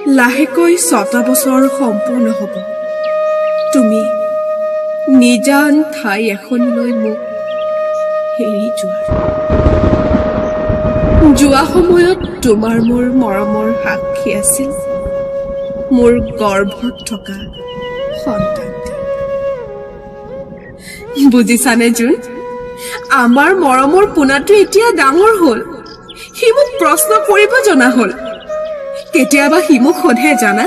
লাহেকৈ 6টা বছৰ সম্পূৰ্ণ হ'ব তুমি নিজান ঠাই এখনলৈ মোক হেৰি যোৱা সময়ত তোমাৰ মোৰ মৰমৰ সাক্ষী আছিল মোৰ গৰ্ভত থকা সন্তানটি। বুজিছানে জোন, আমাৰ মৰমৰ পোনাটো এতিয়া ডাঙৰ হ'ল। সি মোক প্ৰশ্ন কৰিব জনা হ'ল। কেতিয়াবা সি মোক সোধে জানা,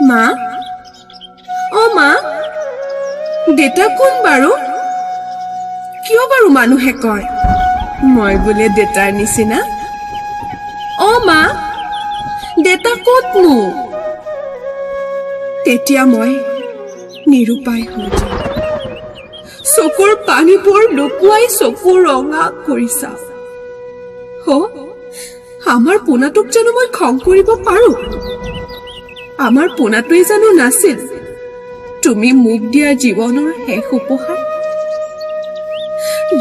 মা, অ' মা, দেউতা কোন বাৰু? কিয় বাৰু মানুহে কয় মই বোলে দেউতাৰ নিচিনা? অ' মা, দেউতা ক'তনো? তেতিয়া মই নিৰুপায় হৈ যাওঁ। চকুৰ পানীবোৰ লুকুৱাই চকু ৰঙা কৰি চাওঁ। আমাৰ পোনাটোক জানো মই খং কৰিব পাৰো? আমাৰ পোনাটোৱে জানো নাছিল তুমি মোক দিয়া জীৱনৰ শেষ উপহাৰ?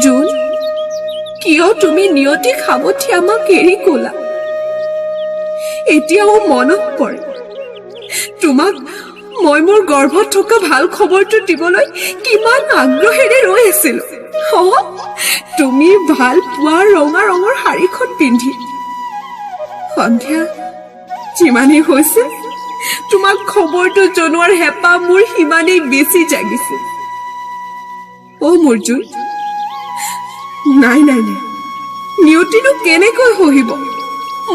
জোন, কিয় তুমি নিয়তিক সাৱঠি আমাক এৰি গলা? এতিয়াও মনত পৰে তোমাক মই মোৰ গৰ্ভত থকা ভাল খবৰটো দিবলৈ কিমান আগ্ৰহেৰে ৰৈ আছিলো। তুমি ভাল পোৱা ৰঙা ৰঙৰ শাৰীখন পিন্ধি। সন্ধিয়া যিমানেই হৈছে তোমাক খবৰটো জনোৱাৰ হেঁপাহ মোৰ সিমানেই বেছি জাগিছিল। অ' মোৰ জোন, নাই নাই নাই, নিয়তিনো কেনেকৈ সহিব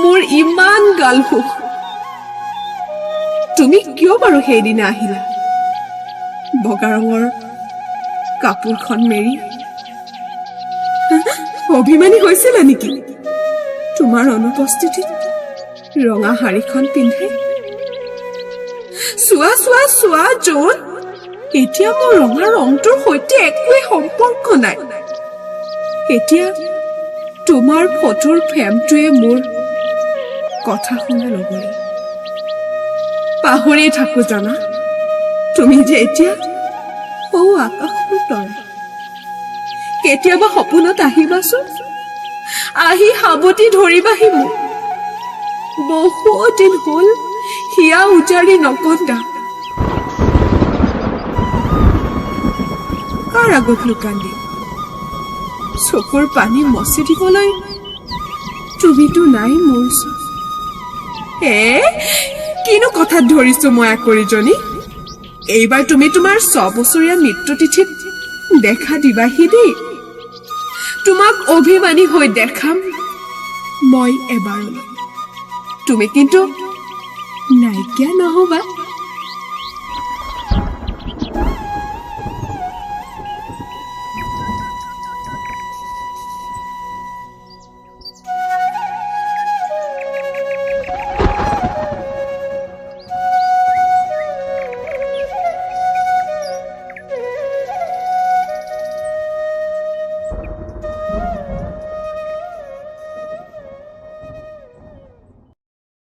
মোৰ ইমান গাল সুখ? তুমি কিয় বাৰু সেইদিনা আহিলা বগা ৰঙৰ কাপোৰখন মেৰি? অভিমানী হৈছিলা নেকি তোমাৰ অনুপস্থিতিত ৰঙা শাৰীখন পিন্ধে? চোৱা চোৱা চোৱা জোন, এতিয়া মোৰ ৰঙা ৰংটোৰ সৈতে একোৱেই সম্পৰ্ক নাই। এতিয়া তোমাৰ ফটোৰ ফ্ৰেমটোৱে মোৰ কথা শুনা নগ'ল। পাহৰিয়ে থাকো জানা, তুমি যে এতিয়া আকাশৰ তৰা। কেতিয়াবা সপোনত আহিবাচোন, আহি সাৱটি ধৰিবাহি মোক। বহুত দিন হ'ল হিয়া উজাৰি নকন্দা। কাৰ আগত লুকান্দি চকুৰ পানী মচি দিবলৈ তুমিতো নাই মোৰ ওচৰত। কিনো কথাত ধৰিছো মই আকৰিজনী? এইবাৰ তুমি তোমাৰ 6 বছৰীয়া মৃত্যু তিথিত দেখা দিবাহি দেই। তোমাক অভিমানী হৈ দেখাম মই এবাৰলৈ। তুমি কিন্তু নাইকিয়া নহবা।